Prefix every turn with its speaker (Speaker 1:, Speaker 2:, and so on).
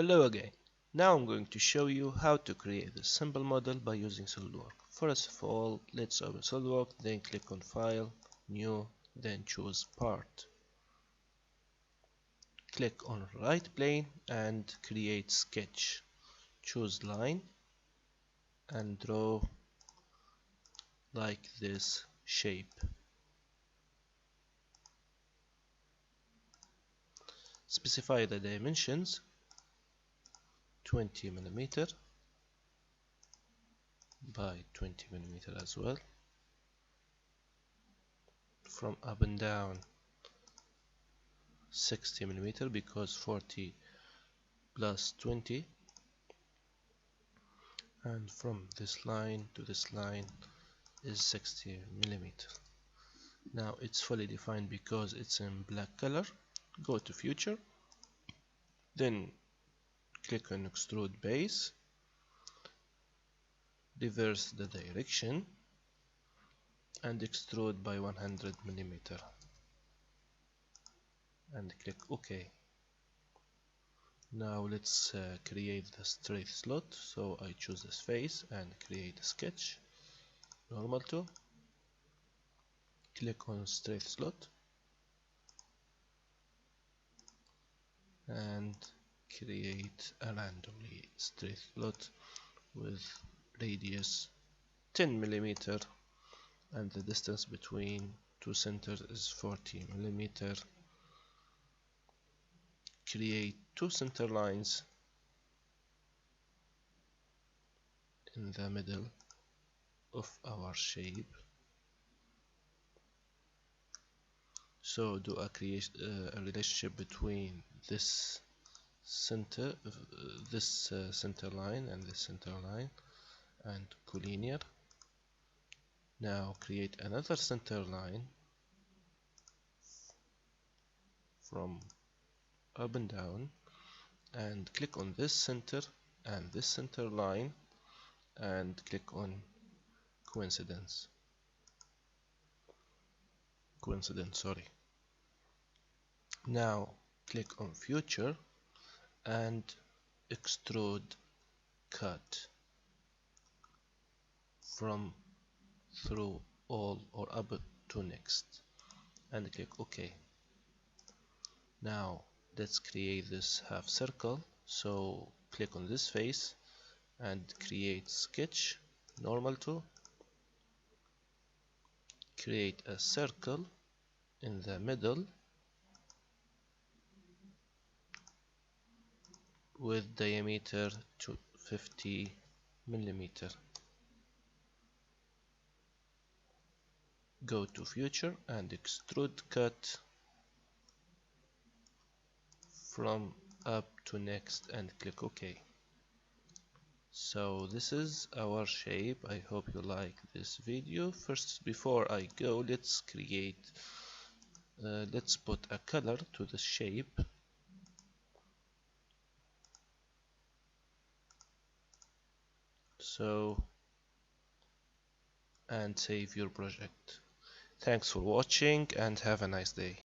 Speaker 1: Hello again. Now I'm going to show you how to create this simple model by using Solidworks. First of all, let's open Solidworks, then click on File, New, then choose Part. Click on Right Plane and create Sketch. Choose Line and draw like this shape. Specify the dimensions 20 millimeter by 20 millimeter as well. From up and down 60 millimeter because 40 plus 20, and from this line to this line is 60 millimeter. Now it's fully defined because it's in black color. Go to Future, then click on Extrude Base, reverse the direction and extrude by 100 millimeter and click OK. Now let's create the straight slot. So I choose this face and create a sketch. Normal to. Click on straight slot and create a randomly straight slot with radius 10 millimeter and the distance between two centers is 40 millimeter. Create two center lines in the middle of our shape. So do a relationship between this center line and this center line and collinear. Now create another center line from up and down and click on this center and this center line and click on coincidence, sorry. Now click on Future and extrude cut from through all or up to next and click OK. Now let's create this half circle. So click on this face and create sketch. Normal to. Create a circle in the middle with diameter to 50 millimeter. Go to Future and extrude cut from up to next and click OK. So this is our shape. I hope you like this video. First, before I go, let's put a color to the shape. So, and save your project. Thanks for watching and have a nice day.